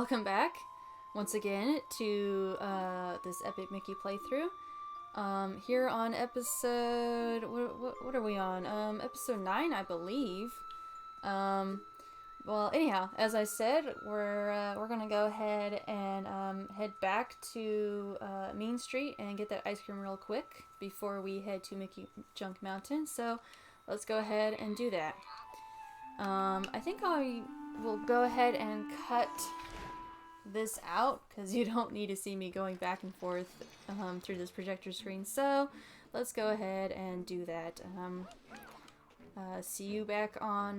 welcome back once again to this Epic Mickey playthrough. Here on episode, what are we on? Episode 9, I believe. Well, anyhow, as I said, we're gonna go ahead and head back to Mean Street and get that ice cream real quick before we head to Mickey Junk Mountain. So let's go ahead and do that. I think I will go ahead and cut this out because you don't need to see me going back and forth through this projector screen. So let's go ahead and do that. See you back on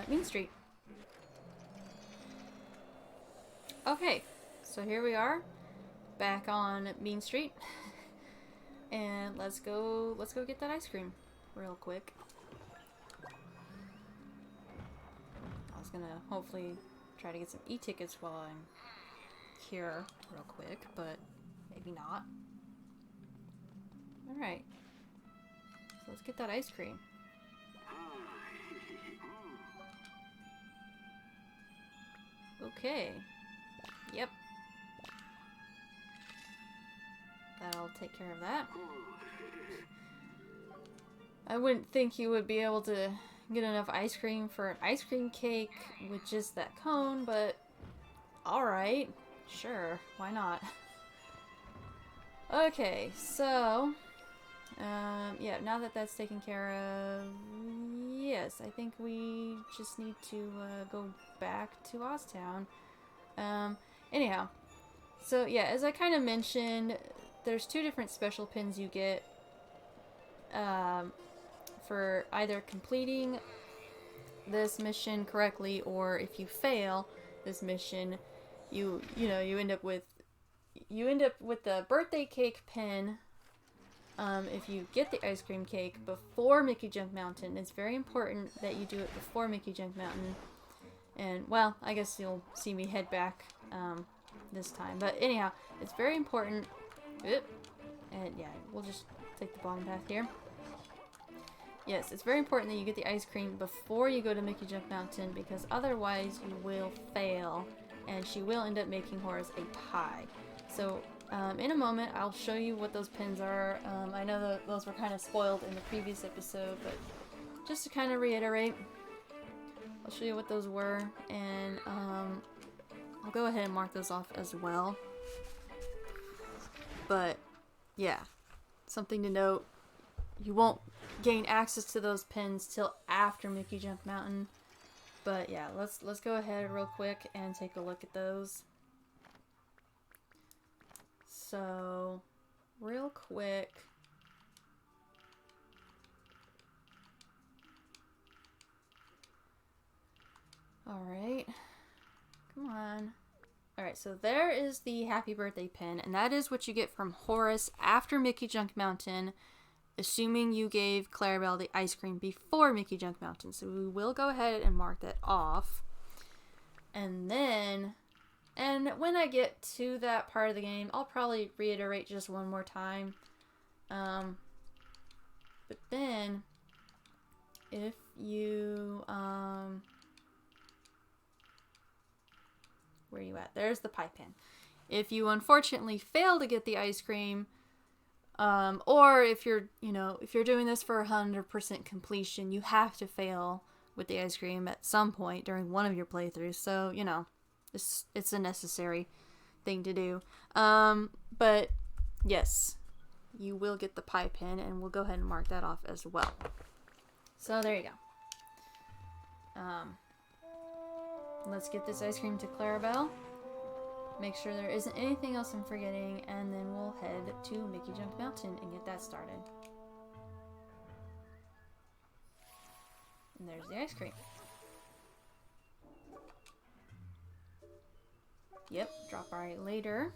Mean Street. Okay, so here we are back on Mean Street, and let's go get that ice cream real quick. I was gonna hopefully try to get some e-tickets while I'm here real quick, but maybe not. Alright, so let's get that ice cream. Okay, yep, that'll take care of that. I wouldn't think you would be able to get enough ice cream for an ice cream cake with just that cone, but alright, sure, why not? Okay, so, yeah, now that that's taken care of, yes, I think we just need to go back to Oztown. Anyhow, so yeah, as I kind of mentioned, there's two different special pins you get for either completing this mission correctly, or if you fail this mission, you end up with the birthday cake pin. If you get the ice cream cake before Mickey Junk Mountain, it's very important that you do it before Mickey Junk Mountain. And, well, I guess you'll see me head back this time. But anyhow, it's very important. And yeah, we'll just take the bottom path here. Yes, it's very important that you get the ice cream before you go to Mickey Junk Mountain, because otherwise you will fail, and she will end up making Horace a pie. So, in a moment, I'll show you what those pins are. I know that those were kind of spoiled in the previous episode, but just to kind of reiterate, I'll show you what those were, and I'll go ahead and mark those off as well. But, yeah, something to note, you won't gain access to those pins till after Mickey Junk Mountain. But yeah, let's go ahead real quick and take a look at those. So, real quick, alright, come on. Alright, so there is the happy birthday pin, and that is what you get from Horace after Mickey Junk Mountain, assuming you gave Clarabelle the ice cream before Mickey Junk Mountain. So we will go ahead and mark that off. And then, and when I get to that part of the game, I'll probably reiterate just one more time. But then, if you, where are you at? There's the pie pin. If you unfortunately fail to get the ice cream, or if you're doing this for 100% completion, you have to fail with the ice cream at some point during one of your playthroughs. So, it's a necessary thing to do. But yes, you will get the pie pin, and we'll go ahead and mark that off as well. So there you go. Let's get this ice cream to Clarabelle. Make sure there isn't anything else I'm forgetting, and then we'll head to Mickey Junk Mountain and get that started. And there's the ice cream. Yep, drop right later.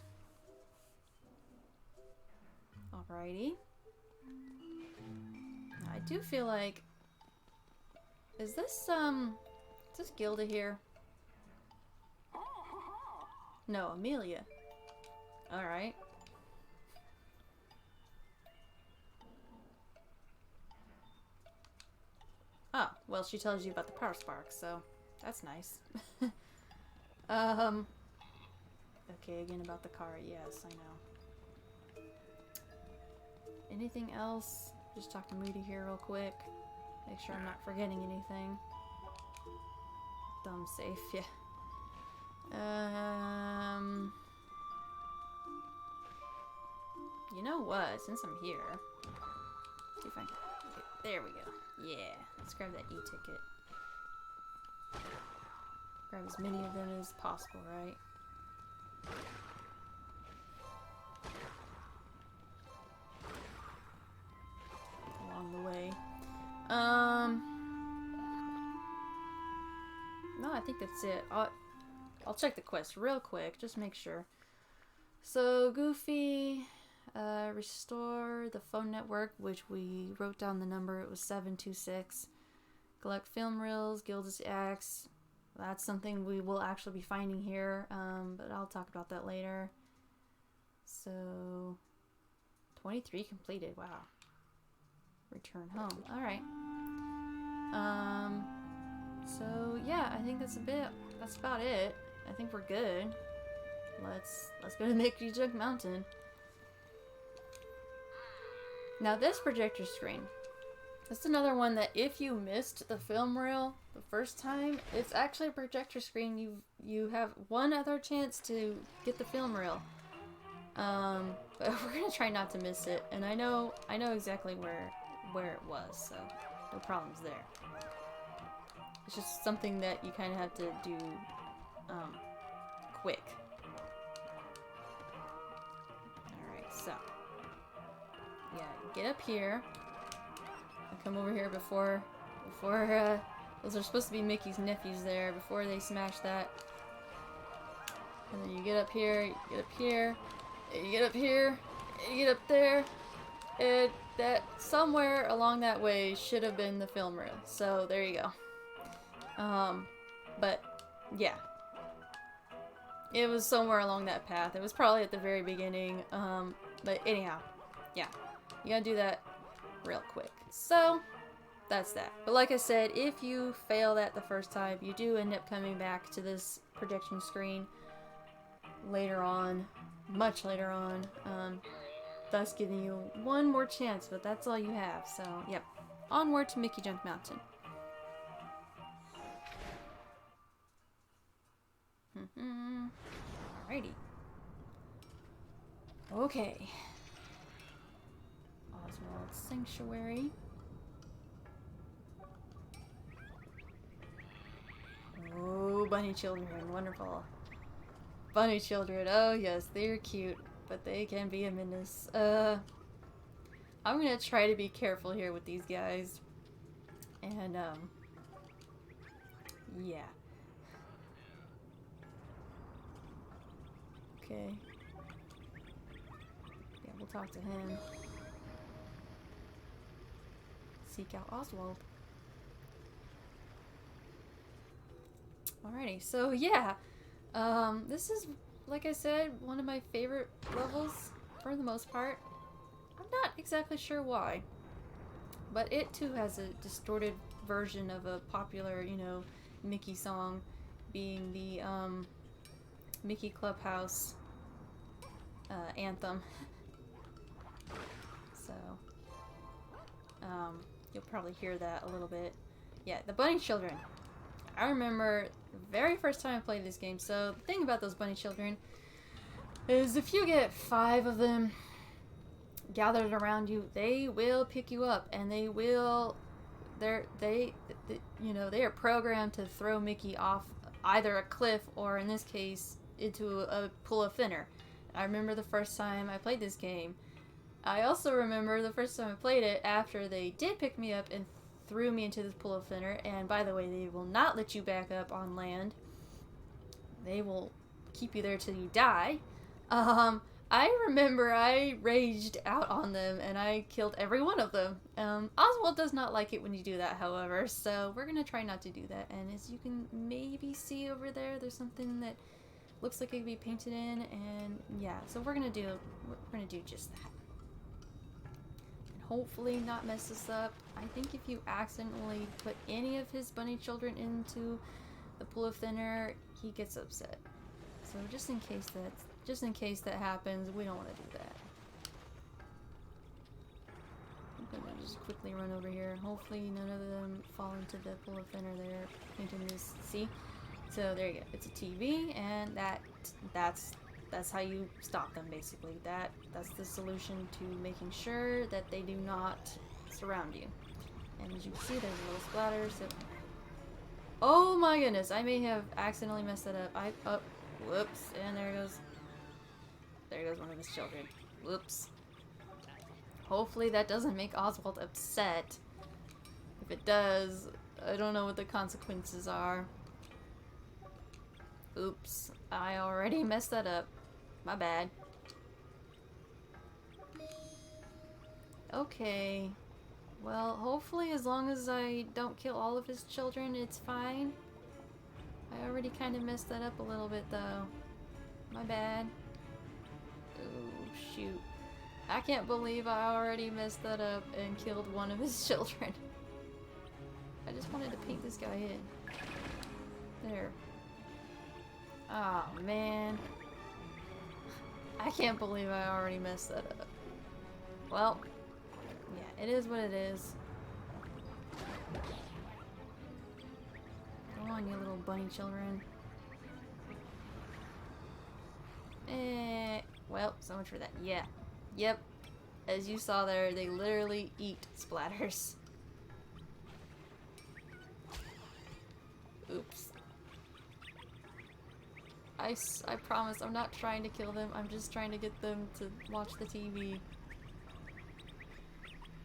Alrighty. Now, I do feel like... Is this Gilda here? No, Amelia. Alright. Oh, well, she tells you about the power spark, so that's nice. Um, okay, again about the car. Yes, I know. Anything else? Just talk to Moody here real quick. Make sure I'm not forgetting anything. Thumb safe, yeah. You know what? Since I'm here, see if I can. Okay, there we go. Yeah, let's grab that e-ticket. Grab as many of them as possible, right? Along the way. No, I think that's it. I'll check the quest real quick, just make sure. So, Goofy, restore the phone network, which we wrote down the number. It was 726. Collect film reels, Gilda's axe. That's something we will actually be finding here, but I'll talk about that later. So, 23 completed. Wow. Return home. All right. So yeah, I think that's about it. I think we're good. Let's go to Mickey Junk Mountain. Now this projector screen. That's another one that if you missed the film reel the first time, it's actually a projector screen. You have one other chance to get the film reel. But we're gonna try not to miss it, and I know exactly where it was, so no problems there. It's just something that you kind of have to do quick. Alright, so yeah, get up here and come over here before those are supposed to be Mickey's nephews there, before they smash that. And then you get up here, you get up here, you get up here, you get up there, and that somewhere along that way should have been the film reel. So there you go. But yeah, it was somewhere along that path. It was probably at the very beginning. But anyhow, yeah, you gotta do that real quick. So that's that. But like I said, if you fail that the first time, you do end up coming back to this projection screen later on, much later on, thus giving you one more chance, but that's all you have. So yep, onward to Mickey Junk Mountain. Alrighty. Okay. Oswald Sanctuary. Oh, bunny children. Wonderful. Bunny children. Oh, yes, they're cute, but they can be a menace. I'm gonna try to be careful here with these guys. And, yeah. Okay. Yeah, we'll talk to him. Seek out Oswald. Alrighty, so yeah. This is, like I said, one of my favorite levels for the most part. I'm not exactly sure why. But it too has a distorted version of a popular, you know, Mickey song, being the, Mickey Clubhouse anthem. So, you'll probably hear that a little bit. Yeah, the bunny children. I remember the very first time I played this game. So the thing about those bunny children is if you get 5 of them gathered around you, they will pick you up, and they will, they you know, they are programmed to throw Mickey off either a cliff or, in this case, into a pool of thinner. I remember the first time I played this game. I also remember the first time I played it after they did pick me up and threw me into this pool of thinner. And by the way, they will not let you back up on land. They will keep you there till you die. I remember I raged out on them and I killed every one of them. Oswald does not like it when you do that, however, so we're gonna try not to do that. And as you can maybe see over there, there's something that looks like it could be painted in, and yeah, so we're gonna do just that. And hopefully not mess this up. I think if you accidentally put any of his bunny children into the pool of thinner, he gets upset. So just in case that happens, we don't want to do that. I'm gonna just quickly run over here. Hopefully none of them fall into the pool of thinner there. Painting this, see? So there you go. It's a TV, and that's how you stop them, basically. That's the solution to making sure that they do not surround you. And as you can see, there's little splatters. So oh my goodness, I may have accidentally messed that up. Whoops, and there goes one of his children. Whoops. Hopefully that doesn't make Oswald upset. If it does, I don't know what the consequences are. Oops, I already messed that up. My bad. Okay. Well, hopefully as long as I don't kill all of his children, it's fine. I already kind of messed that up a little bit, though. My bad. Oh, shoot. I can't believe I already messed that up and killed one of his children. I just wanted to paint this guy in. There. Oh, man. I can't believe I already messed that up. Well, yeah, it is what it is. Come on, you little bunny children. Well, so much for that. Yeah. Yep. As you saw there, they literally eat splatters. Oops. I promise I'm not trying to kill them. I'm just trying to get them to watch the TV.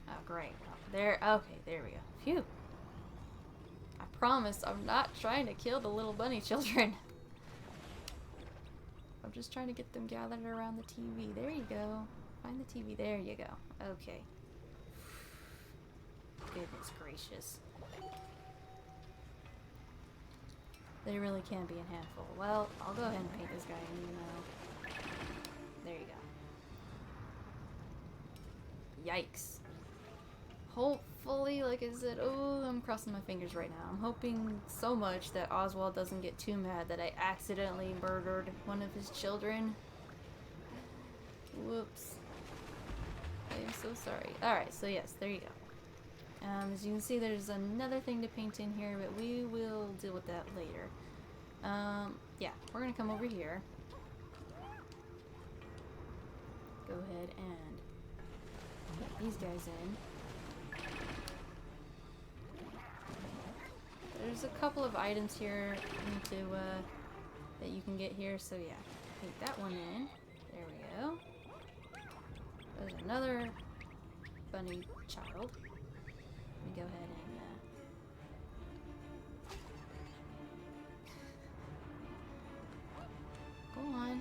Oh, great. Well, there. Okay, there we go. Phew. I promise I'm not trying to kill the little bunny children. I'm just trying to get them gathered around the TV. There you go. Find the TV. There you go. Okay. Goodness gracious. They really can be a handful. Well, I'll go ahead and paint this guy in, you know. There you go. Yikes. Hopefully, like I said, oh, I'm crossing my fingers right now. I'm hoping so much that Oswald doesn't get too mad that I accidentally murdered one of his children. Whoops. I am so sorry. Alright, so yes, there you go. As you can see, there's another thing to paint in here, but we will deal with that later. Yeah, we're gonna come over here. Go ahead and put these guys in. There's a couple of items here that you can get here, so yeah. Paint that one in. There we go. There's another bunny child. Let me go ahead and go on.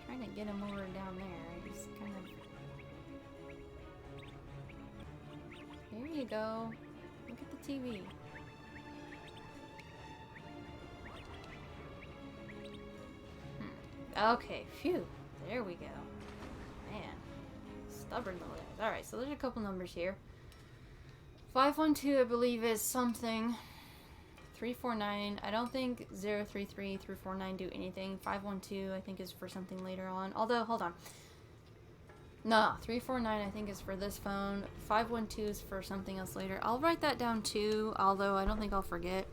Trying to get him over down there. He's kind of. There you go. Look at the TV. Okay, phew. There we go. Man. Stubborn little guys. Alright, so there's a couple numbers here. 512, I believe, is something. 349, I don't think 033 through 49 do anything. 512, I think, is for something later on. Although, hold on. No, 349, I think, is for this phone. 512 is for something else later. I'll write that down, too, although I don't think I'll forget.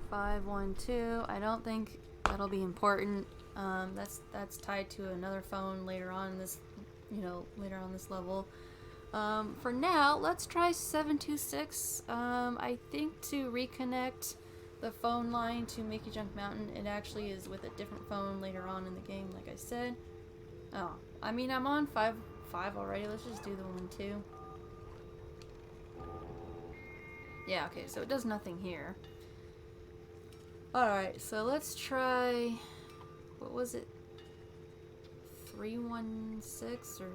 512, I don't think that'll be important. That's tied to another phone later on this, later on this level. For now, let's try 726. I think to reconnect the phone line to Mickey Junk Mountain, it actually is with a different phone later on in the game, like I said. Oh, I mean, I'm on 5 already. Let's just do the 1-2. Yeah, okay, so it does nothing here. Alright, so let's try, what was it? 316 or,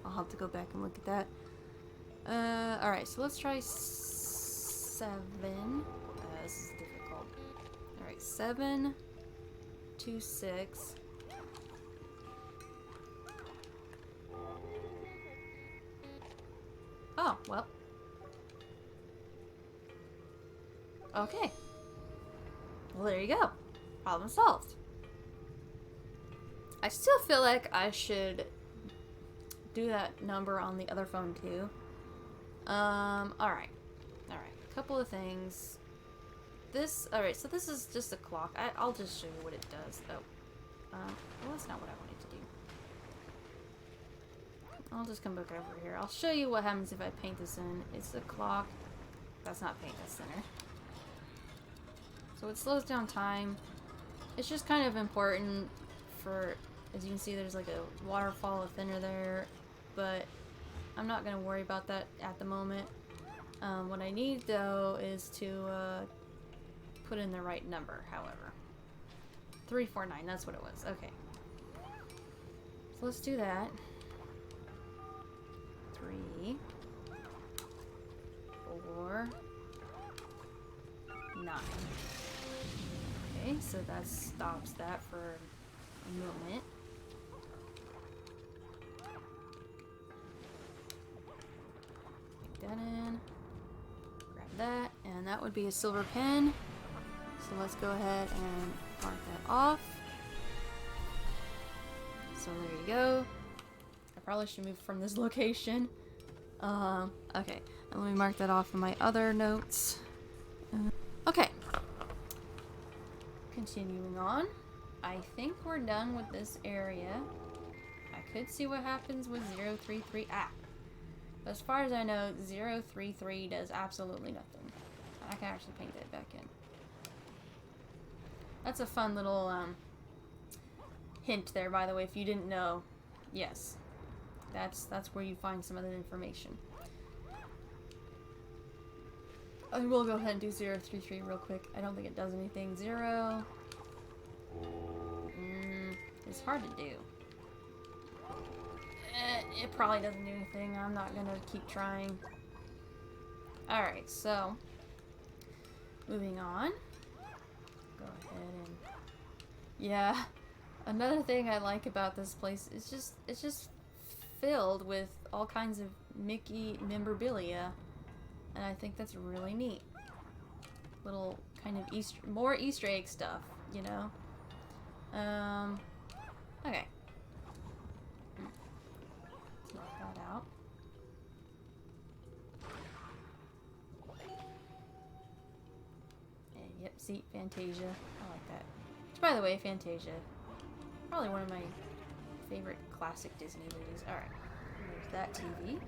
I'll have to go back and look at that. Alright, so let's try 7. This is difficult. Alright, 726. Oh, well. Okay. Well, there you go. Problem solved. I still feel like I should do that number on the other phone too. Alright. A couple of things. Alright, so this is just a clock. I'll just show you what it does. Oh. Well, that's not what I wanted to do. I'll just come back over here. I'll show you what happens if I paint this in. It's a clock. That's not paint, that's center. So it slows down time. It's just kind of important for, as you can see, there's like a waterfall of thinner there, but I'm not going to worry about that at the moment. What I need though is to put in the right number, however. 349, that's what it was. Okay. So let's do that. 3, 4, 9. Okay, so that stops that for a moment. Take that in. Grab that, and that would be a silver pen. So let's go ahead and mark that off. So there you go. I probably should move from this location. Okay, and let me mark that off in my other notes. Okay. Continuing on. I think we're done with this area. I could see what happens with 033. But as far as I know, 033 does absolutely nothing. I can actually paint that back in. That's a fun little hint there, by the way, if you didn't know. Yes. That's where you find some of the information. I will go ahead and do 033 real quick. I don't think it does anything. 0. It's hard to do. It probably doesn't do anything. I'm not gonna keep trying. Alright, so moving on. Go ahead and yeah. Another thing I like about this place is it's just filled with all kinds of Mickey memorabilia. And I think that's really neat. Little kind of more Easter egg stuff, you know? Okay. Let's knock that out. And yep, see, Fantasia. I like that. Which, by the way, Fantasia, probably one of my favorite classic Disney movies. Alright. There's that TV.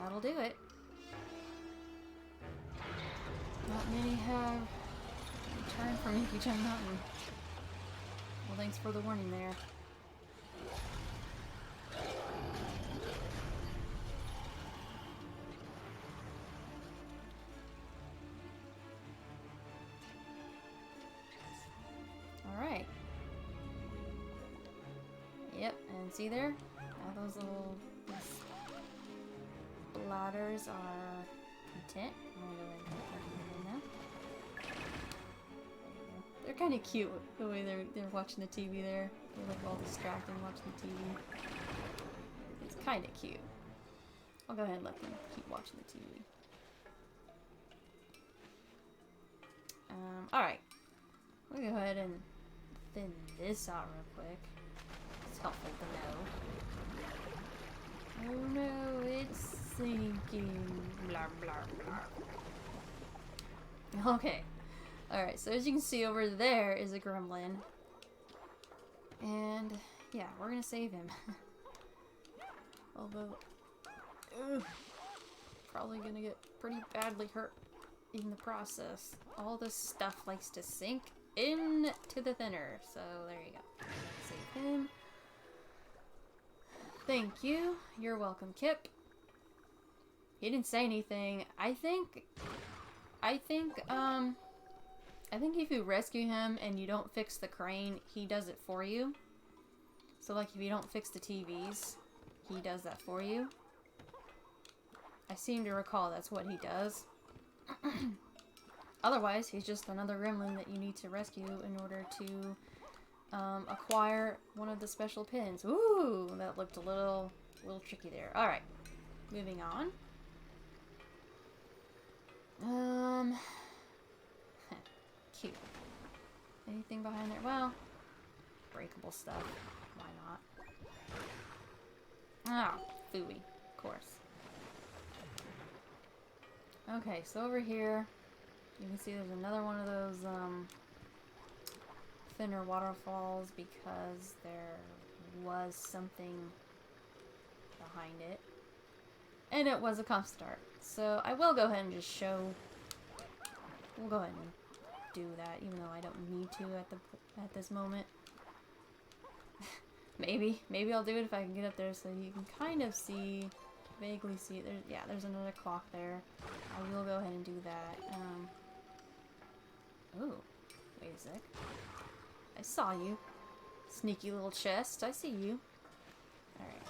That'll do it. Not many have returned from Wed Mountain. Well, thanks for the warning there. Alright. Yep, and see there? All those little bladders are content. I'm gonna go ahead and put that in now. They're kind of cute the way they're watching the TV there. They look all distracted watching the TV. It's kind of cute. I'll go ahead and let them keep watching the TV. Alright. We'll go ahead and thin this out real quick. It's helpful to know. Oh no, it's sinking. Blah, blah, blah. Okay. Alright, so as you can see over there is a gremlin. And yeah, we're gonna save him. Although, probably gonna get pretty badly hurt in the process. All this stuff likes to sink into the thinner. So there you go. Save him. Thank you. You're welcome, Kip. He didn't say anything. I think if you rescue him and you don't fix the crane, he does it for you. So like if you don't fix the TVs, he does that for you. I seem to recall that's what he does. Otherwise, he's just another gremlin that you need to rescue in order to acquire one of the special pins. Ooh, that looked a little tricky there. Alright, moving on. Cute. Anything behind there? Well, breakable stuff. Why not? Ah, phooey. Of course. Okay, so over here, you can see there's another one of those, thinner waterfalls because there was something behind it. And it was a concept art. So I will go ahead and just show. We'll go ahead and do that, even though I don't need to at this moment. maybe I'll do it if I can get up there so you can kind of see, vaguely see it. There's another clock there. I will go ahead and do that. Ooh, wait a sec. I saw you. Sneaky little chest. I see you. Alright.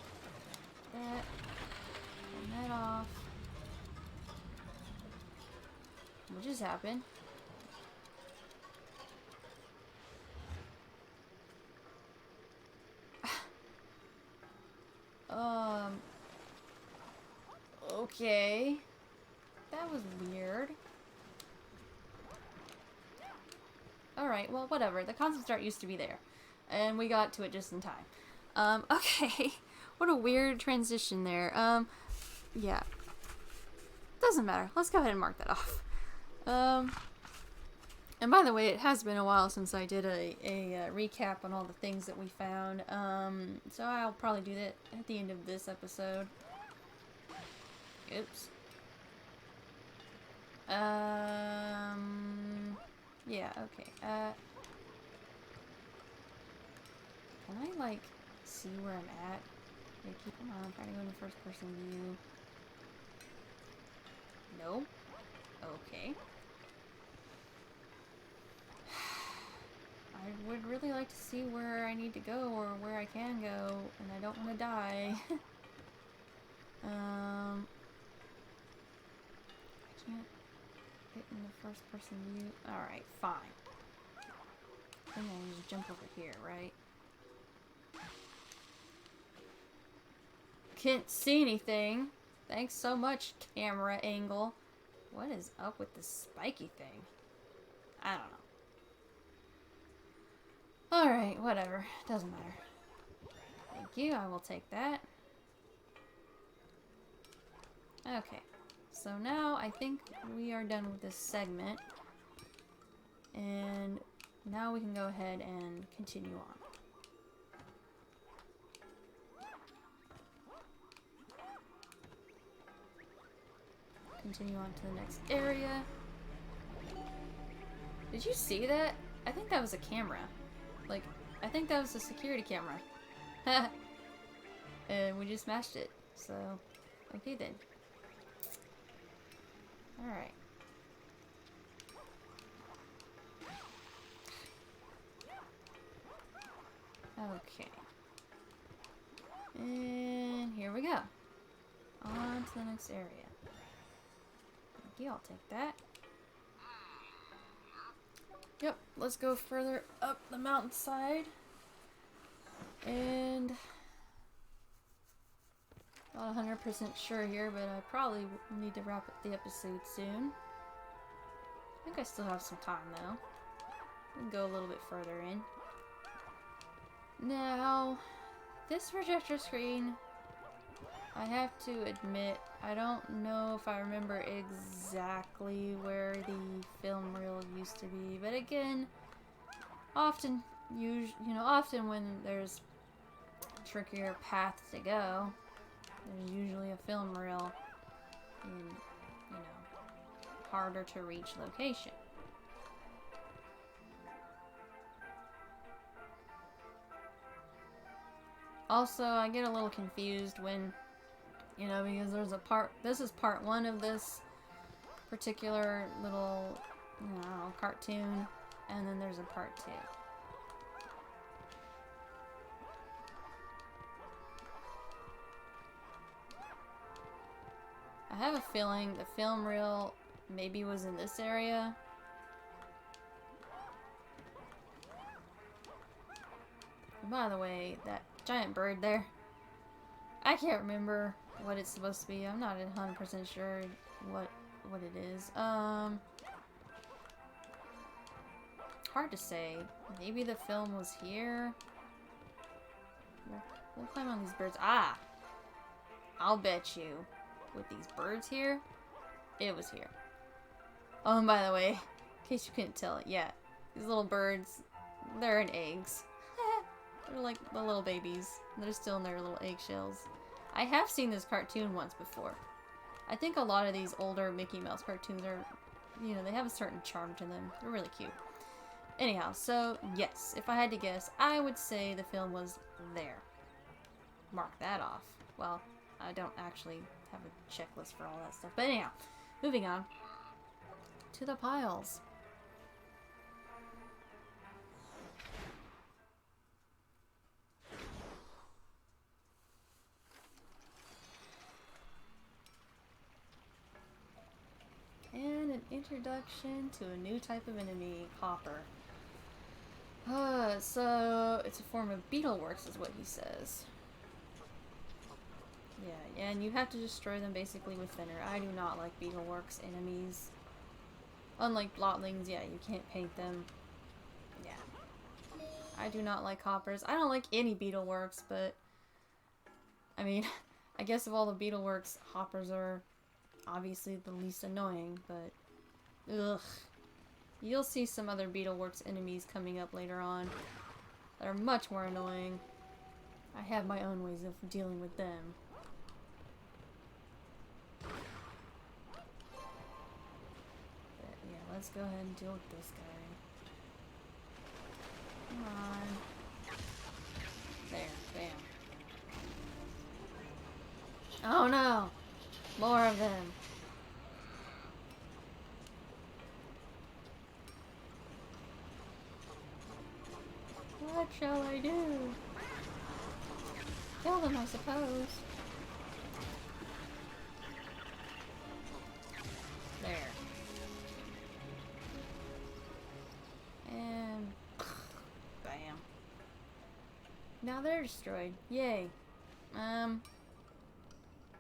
That. Turn that off. What just happened? Okay. That was weird. Alright, well, whatever. The concept art used to be there. And we got to it just in time. Okay. What a weird transition there. Yeah. Doesn't matter. Let's go ahead and mark that off. And by the way, it has been a while since I did a recap on all the things that we found. So I'll probably do that at the end of this episode. Oops. Yeah, okay. Can I, like, see where I'm at? Come on, I'm trying to go into first person view. No? Okay. I would really like to see where I need to go or where I can go, and I don't want to die. I can't get in the first person view. Alright, fine. I think I just jump over here, right? Can't see anything. Thanks so much, camera angle. What is up with this spiky thing? I don't know. Alright, whatever. Doesn't matter. Thank you, I will take that. Okay. So now I think we are done with this segment. And now we can go ahead and continue on. Continue on to the next area. Did you see that? I think that was a camera. Like, I think that was a security camera. And we just smashed it. So, okay then. Alright. Okay. And here we go. On to the next area. Thank you, I'll take that. Yep, let's go further up the mountainside. And not 100% sure here, but I probably need to wrap up the episode soon. I think I still have some time though. We can go a little bit further in. Now, this projector screen, I have to admit, I don't know if I remember exactly where the film reel used to be, but again, often when there's trickier paths to go, there's usually a film reel in, harder to reach location. Also, I get a little confused when, because there's a part, this is part 1 of this particular little, cartoon, and then there's a part 2. I have a feeling the film reel maybe was in this area. By the way, that giant bird there, I can't remember what it's supposed to be. I'm not 100% sure what it is. hard to say. Maybe the film was here. We'll climb on these birds. Ah! I'll bet you, with these birds here, it was here. Oh, and by the way, in case you couldn't tell it yet, these little birds, they're in eggs. They're like the little babies. They're still in their little eggshells. I have seen this cartoon once before. I think a lot of these older Mickey Mouse cartoons are, you know, they have a certain charm to them. They're really cute. Anyhow, so yes, if I had to guess, I would say the film was there. Mark that off. Well, I don't actually have a checklist for all that stuff. But anyhow, moving on to the piles. And an introduction to a new type of enemy, Hopper. So it's a form of beetleworks is what he says. Yeah, and you have to destroy them basically with thinner. I do not like beetleworks enemies. Unlike blotlings, yeah, you can't paint them. Yeah. I do not like hoppers. I don't like any beetleworks, but I mean, I guess of all the beetleworks, hoppers are obviously the least annoying, but ugh. You'll see some other beetleworks enemies coming up later on that are much more annoying. I have my own ways of dealing with them. But yeah, let's go ahead and deal with this guy. Come on. There, bam. Oh no! More of them. What shall I do? Kill them, I suppose. There. And bam. Now they're destroyed. Yay.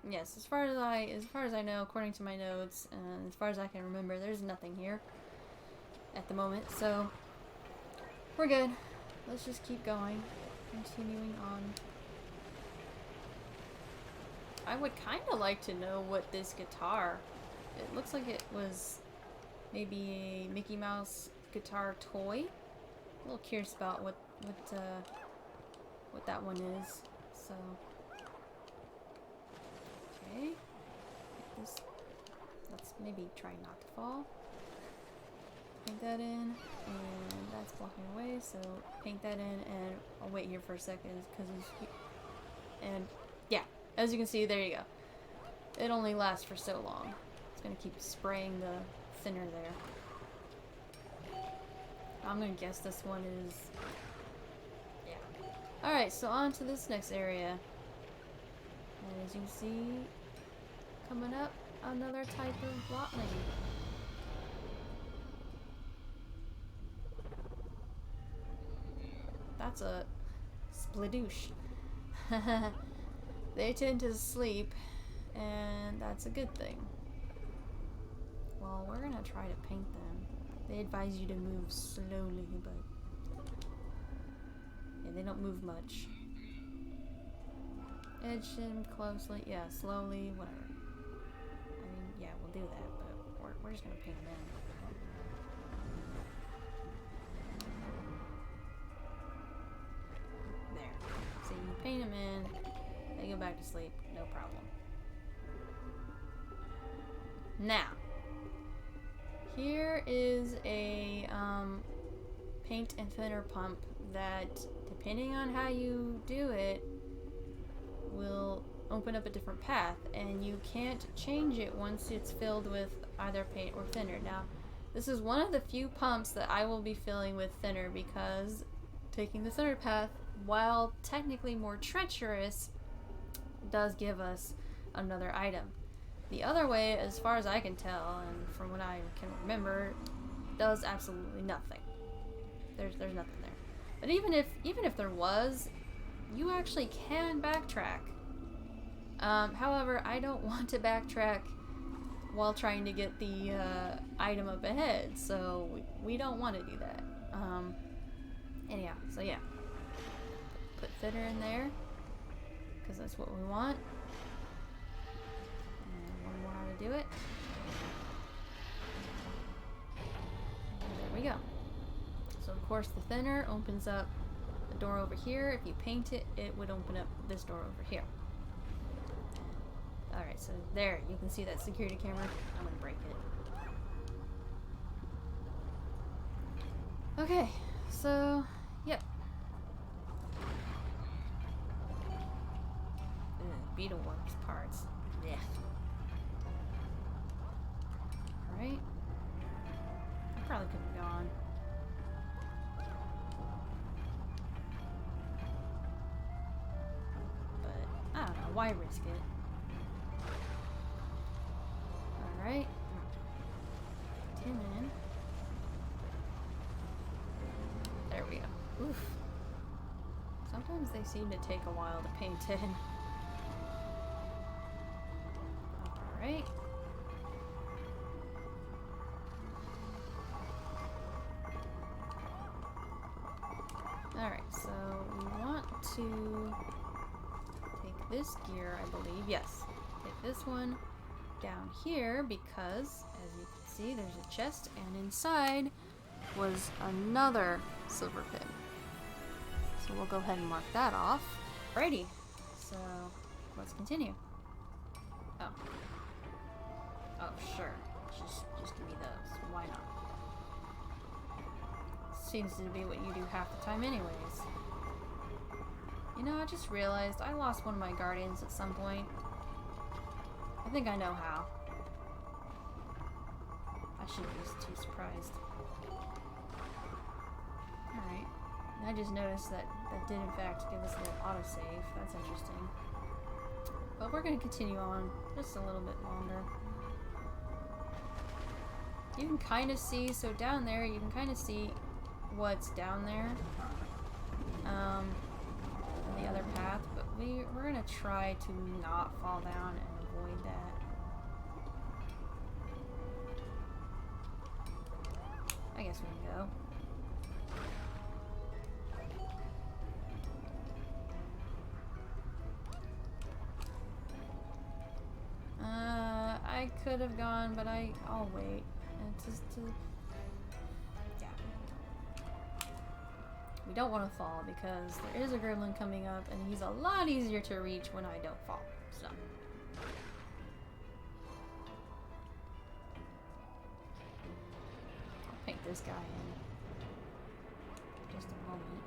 Yes, as far as I know, according to my notes, and as far as I can remember, there's nothing here at the moment, so we're good. Let's just keep going. Continuing on. I would kind of like to know what this guitar... It looks like it was maybe a Mickey Mouse guitar toy. A little curious about what that one is. So... Okay. Let's maybe try not to fall. Paint that in, and that's blocking away, so paint that in, and I'll wait here for a second, because and yeah, as you can see, there you go. It only lasts for so long. It's going to keep spraying the thinner there. I'm going to guess this one is, yeah. Alright, so on to this next area. And as you can see, coming up, another type of blotling. That's a splidoosh. They tend to sleep, and that's a good thing. Well, we're gonna try to paint them. They advise you to move slowly, but yeah, they don't move much. Edge them closely, yeah, slowly, whatever. I mean, yeah, we'll do that, but we're just gonna paint them in. So you paint them in, they go back to sleep, no problem. Now, here is a paint and thinner pump that, depending on how you do it, will open up a different path, and you can't change it once it's filled with either paint or thinner. Now, this is one of the few pumps that I will be filling with thinner, because taking the thinner path, while technically more treacherous, does give us another item. The other way, as far as I can tell, and from what I can remember, does absolutely nothing. There's nothing there. But even if there was, you actually can backtrack. However, I don't want to backtrack while trying to get the item up ahead, so we don't want to do that. Anyhow, so yeah. Put thinner in there, because that's what we want. And one more how to do it. And there we go. So of course the thinner opens up the door over here. If you paint it, it would open up this door over here. Alright, so there, you can see that security camera. I'm gonna break it. Okay, so, yep. Beetleworks parts. Yeah. Alright. I probably could have gone. But, I don't know, why risk it? Alright. Tin in. There we go. Oof. Sometimes they seem to take a while to paint in. Alright. Alright, so we want to take this gear, I believe. Yes. Take this one down here because, as you can see, there's a chest, and inside was another silver pin. So we'll go ahead and mark that off. Alrighty. So let's continue. Oh. Oh, sure. Just give me those. Why not? Seems to be what you do half the time anyways. You know, I just realized I lost one of my guardians at some point. I think I know how. I shouldn't be too surprised. Alright. I just noticed that that did in fact give us a little autosave. That's interesting. But we're going to continue on just a little bit longer. You can kind of see, so down there, you can kind of see what's down there. On the other path, but we're going to try to not fall down and avoid that. I guess we can go. I could have gone, but I'll wait. And yeah. We don't want to fall because there is a gremlin coming up and he's a lot easier to reach when I don't fall. So. I'll paint this guy in just a moment.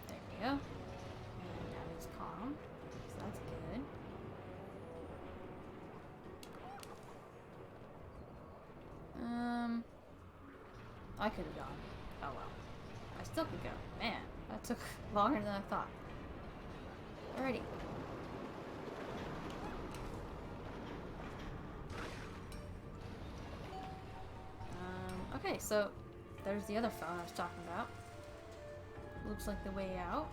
There we go. And now he's calm, so that's good. I could have gone. Oh well. I still could go. Man, that took longer than I thought. Alrighty. Okay, so there's the other phone I was talking about. Looks like the way out.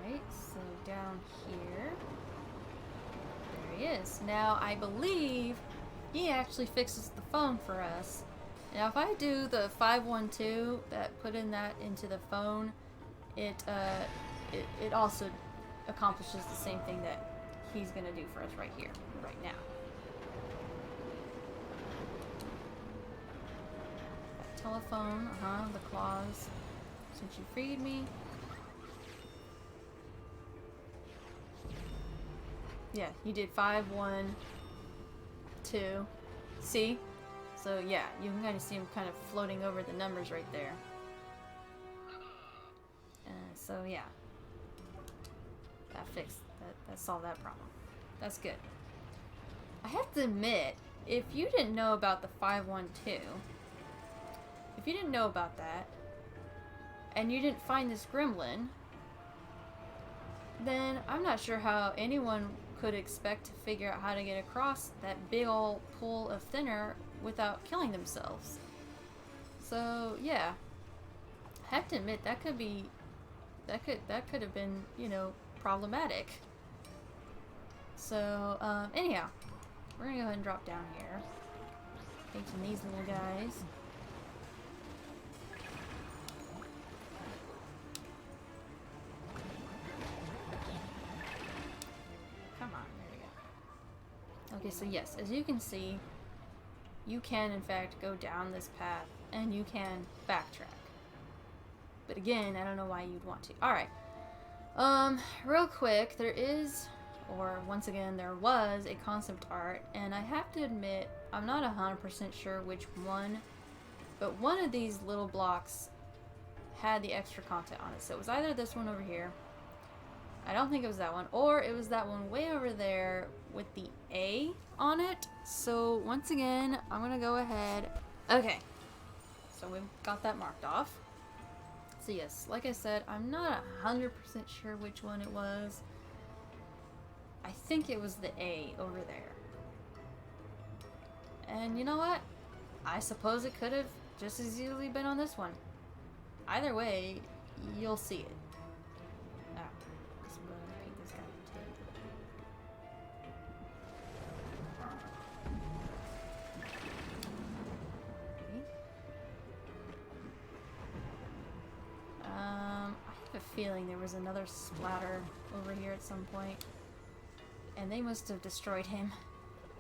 Alright, so down here. There he is. Now, I believe he actually fixes the phone for us. Now, if I do the 512, put in that into the phone, it also accomplishes the same thing that he's gonna do for us right here, right now. That telephone, the claws. Since you freed me. Yeah, you did 5, 1, 2. See? So yeah, you can kind of see him kind of floating over the numbers right there. So yeah, that fixed that solved that problem. That's good. I have to admit, if you didn't know about the 512, if you didn't know about that, and you didn't find this gremlin, then I'm not sure how anyone could expect to figure out how to get across that big old pool of thinner without killing themselves. So yeah, I have to admit that could have been, you know, problematic. So, anyhow, we're gonna go ahead and drop down here. Painting these little guys. Come on, there we go. Okay, so yes, as you can see, you can in fact go down this path and you can backtrack. But again, I don't know why you'd want to. Alright. Real quick, there is, or once again, there was a concept art, and I have to admit, I'm not 100% sure which one, but one of these little blocks had the extra content on it. So it was either this one over here, I don't think it was that one, or it was that one way over there with the A on it. So once again, I'm gonna go ahead. Okay, so we've got that marked off. So yes, like I said, I'm not 100% sure which one it was. I think it was the A over there. And you know what? I suppose it could have just as easily been on this one. Either way, you'll see it. Ah, so I'm gonna paint this guy too. I have a feeling there was another splatter over here at some point. And they must have destroyed him.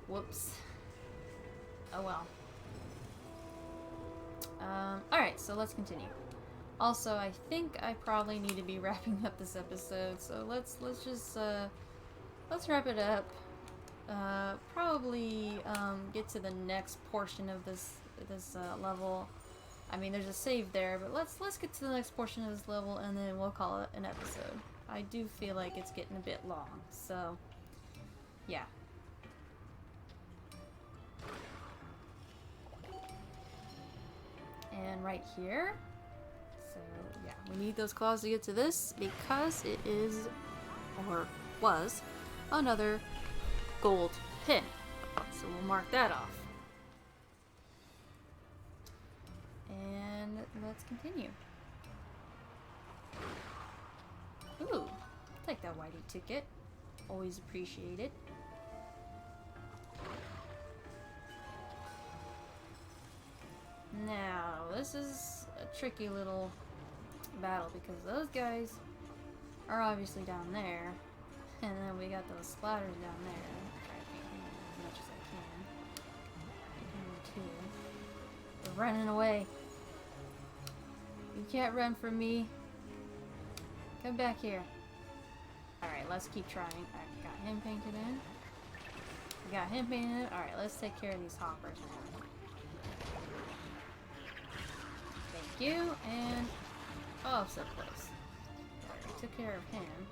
Whoops. Oh well. Alright, so let's continue. Also, I think I probably need to be wrapping up this episode, so let's just let's wrap it up. Probably get to the next portion of this level. I mean, there's a save there, but let's get to the next portion of this level and then we'll call it an episode. I do feel like it's getting a bit long, so yeah. And right here. So yeah, we need those claws to get to this because it is, or was, another gold pin. So we'll mark that off. And let's continue. Ooh, take that whitey ticket. Always appreciate it. Now, this is a tricky little battle because those guys are obviously down there, and then we got those splatters down there. Try to paint them as much as I can. Paint them too. They're running away. You can't run from me. Come back here. Alright, let's keep trying. I got him painted in. We got him painted in. Alright, let's take care of these hoppers now. Thank you, and offset place. Alright, we took care of him.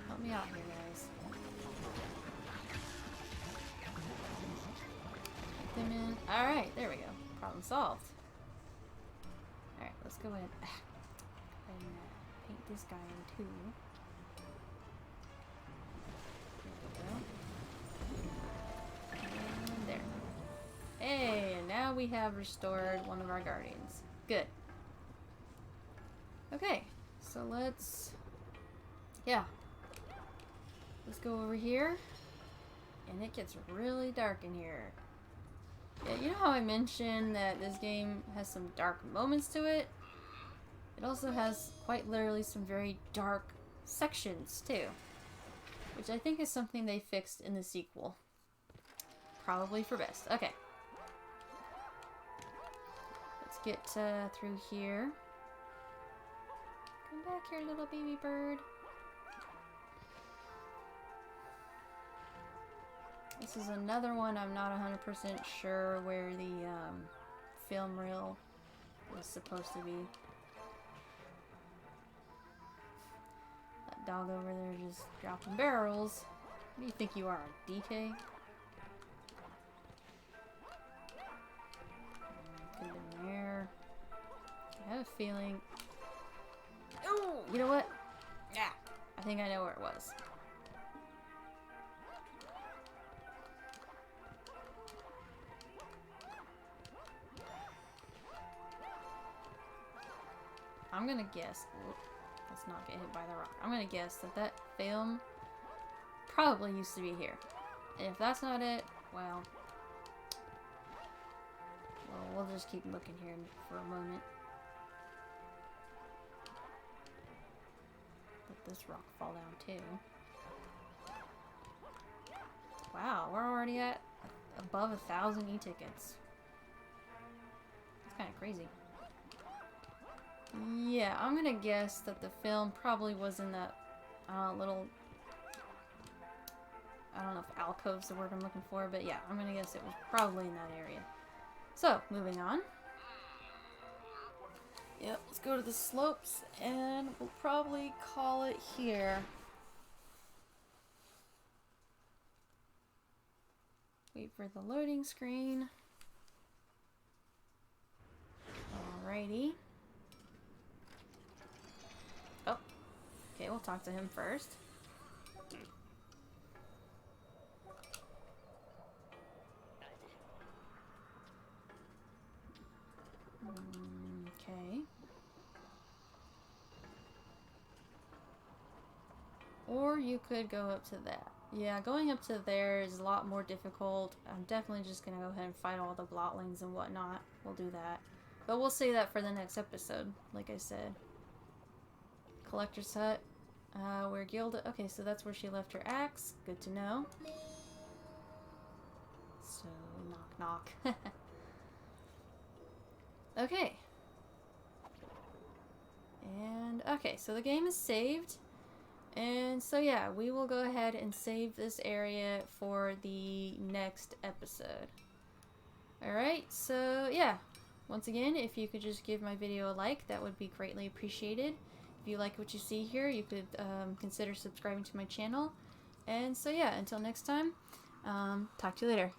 Help me out here, guys. Get them in. Alright, there we go. Problem solved. Alright, let's go ahead and paint this guy in too. There we go. And there. Hey, and now we have restored one of our guardians. Good. Okay, so let's go over here. And it gets really dark in here. Yeah, you know how I mentioned that this game has some dark moments to it? It also has quite literally some very dark sections too. Which I think is something they fixed in the sequel. Probably for best. Okay. Let's get through here. Come back here, little baby bird. This is another one I'm not 100% sure where the film reel was supposed to be. That dog over there just dropping barrels. What do you think you are, a DK? Could have been there. I have a feeling... Oh, you know what? Yeah, I think I know where it was. I'm gonna guess. Let's not get hit by the rock. I'm gonna guess that that film probably used to be here. And if that's not it, well, we'll just keep looking here for a moment. Let this rock fall down too. Wow, we're already at above 1,000 e-tickets. That's kind of crazy. Yeah, I'm gonna guess that the film probably was in that little... I don't know if alcove's the word I'm looking for, but yeah, I'm gonna guess it was probably in that area. So, moving on. Yep, let's go to the slopes, and we'll probably call it here. Wait for the loading screen. Alrighty. Oh, okay, we'll talk to him first. Okay. Or you could go up to that. Yeah, going up to there is a lot more difficult. I'm definitely just gonna go ahead and fight all the blotlings and whatnot. We'll do that. But we'll save that for the next episode, like I said. Collector's Hut. Where Gilda... Okay, so that's where she left her axe. Good to know. So, knock knock. Okay. And, okay, so the game is saved. And so yeah, we will go ahead and save this area for the next episode. Alright, so yeah. Once again, if you could just give my video a like, that would be greatly appreciated. If you like what you see here, you could consider subscribing to my channel. And so yeah, until next time, talk to you later.